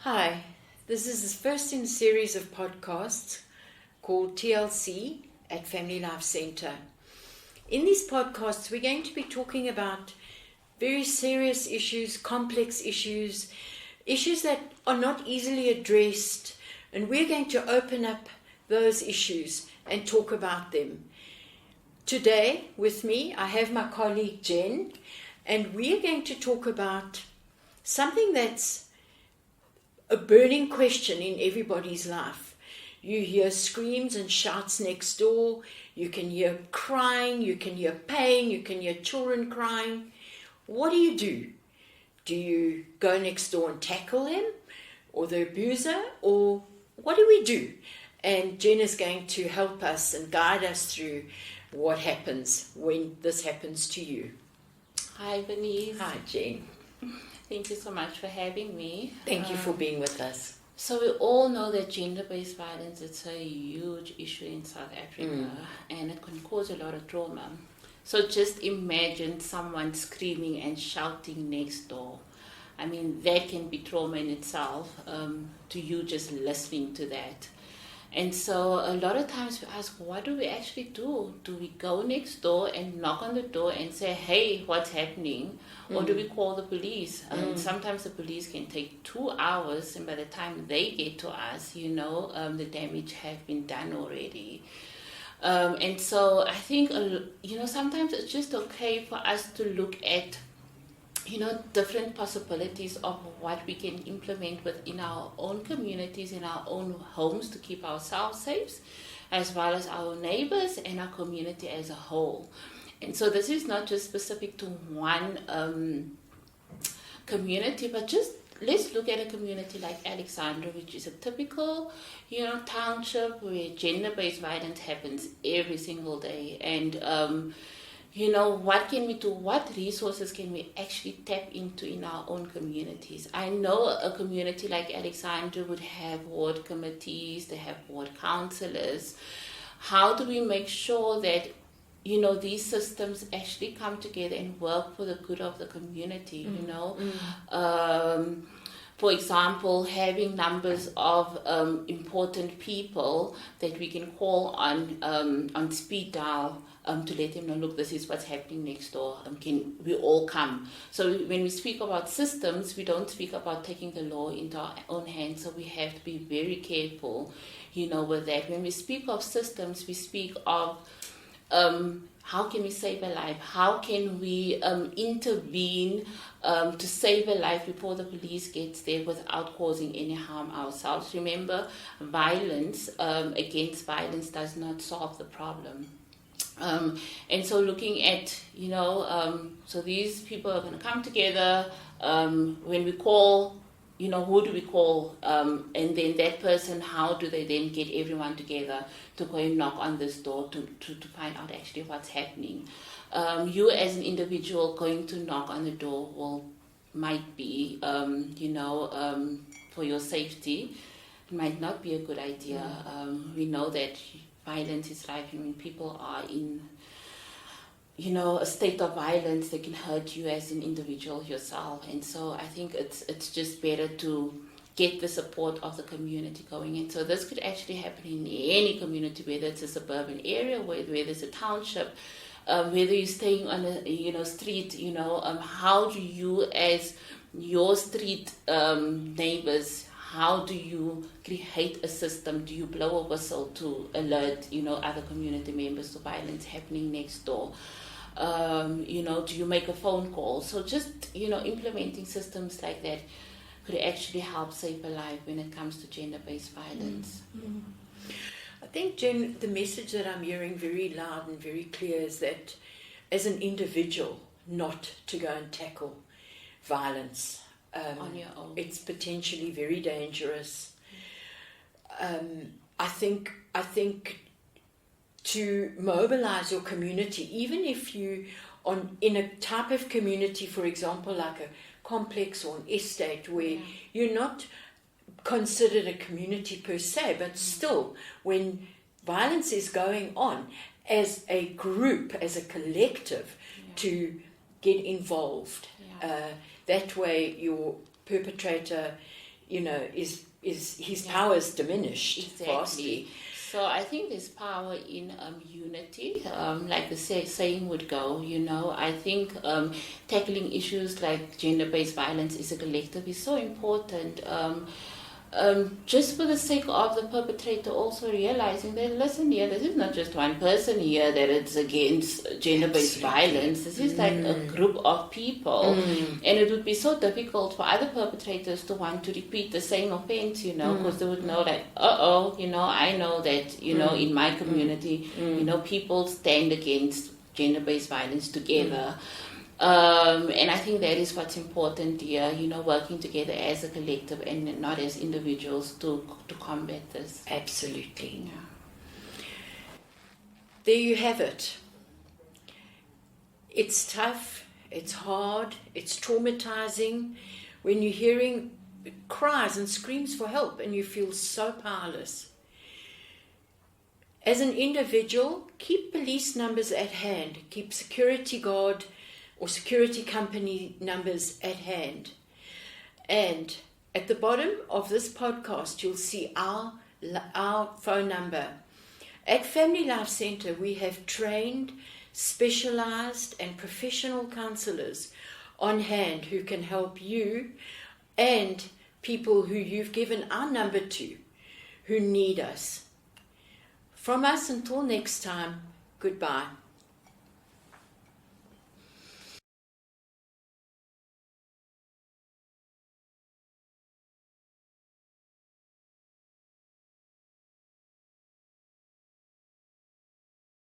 Hi, this is the first in a series of podcasts called TLC at Family Life Centre. In these podcasts, we're going to be talking about very serious issues, complex issues, issues that are not easily addressed, and we're going to open up those issues and talk about them. Today, with me, I have my colleague Jen, and we're going to talk about something that's a burning question in everybody's life. You hear screams and shouts next door. You can hear crying. You can hear pain. You can hear children crying. What do? Do you go next door and tackle him or the abuser? Or what do we do? And Jen is going to help us and guide us through what happens when this happens to you. Hi, Bernice. Hi, Jen. Thank you so much for having me. Thank you for being with us. So we all know that gender-based violence is a huge issue in South Africa and it can cause a lot of trauma. So just imagine someone screaming and shouting next door. I mean, that can be trauma in itself, to you just listening to that. And so a lot of times we ask, what do we actually do? Do we go next door and knock on the door and say, hey, what's happening? Or do we call the police? Sometimes the police can take 2 hours, and by the time they get to us, the damage has been done already. And so I think, sometimes it's just okay for us to look at different possibilities of what we can implement within our own communities, in our own homes to keep ourselves safe, as well as our neighbors and our community as a whole. And so this is not just specific to one community, but just let's look at a community like Alexandra, which is a typical, township where gender-based violence happens every single day. And what can we do? What resources can we actually tap into in our own communities? I know a community like Alexandra would have ward committees, they have ward councillors. How do we make sure that, these systems actually come together and work for the good of the community, For example, having numbers of important people that we can call on speed dial to let them know, look, this is what's happening next door. Can we all come? So when we speak about systems, we don't speak about taking the law into our own hands. So we have to be very careful, with that. When we speak of systems, we speak of how can we save a life? How can we intervene to save a life before the police gets there without causing any harm ourselves? Remember, violence against violence does not solve the problem. And so looking at, so these people are going to come together. When we call, who do we call? And then that person, how do they then get everyone together to go and knock on this door to find out actually what's happening? You as an individual going to knock on the door might be, for your safety. It might not be a good idea. We know that violence is life. When people are in, a state of violence, they can hurt you as an individual yourself. And so I think it's just better to get the support of the community going. And so this could actually happen in any community, whether it's a suburban area, whether it's a township, whether you're staying on a street, how do you as your street neighbors, how do you create a system? Do you blow a whistle to alert, other community members to violence happening next door? Do you make a phone call? So just, implementing systems like that could actually help save a life when it comes to gender-based violence. I think, Jen, the message that I'm hearing very loud and very clear is that as an individual, not to go and tackle violence. On your own. It's potentially very dangerous. I think to mobilize your community, even if you are in a type of community, for example, like a complex or an estate where you're not considered a community per se, but still, when violence is going on, as a group, as a collective, to get involved. That way your perpetrator is his power is diminished vastly. So I think there's power in unity, like the saying would go. I think tackling issues like gender-based violence as a collective is so important. Just for the sake of the perpetrator also realizing that, listen here, this is not just one person here that it's against gender-based violence. This is like a group of people. And it would be so difficult for other perpetrators to want to repeat the same offense, because they would know that, I know that, in my community, people stand against gender-based violence together. And I think that is what's important here, working together as a collective and not as individuals to combat this. Absolutely. Yeah. There you have it. It's tough, it's hard, it's traumatizing when you're hearing cries and screams for help and you feel so powerless. As an individual, keep police numbers at hand, keep security guard or security company numbers at hand. And at the bottom of this podcast, you'll see our phone number. At Family Life Centre, we have trained, specialized and professional counselors on hand who can help you and people who you've given our number to who need us. From us until next time, goodbye.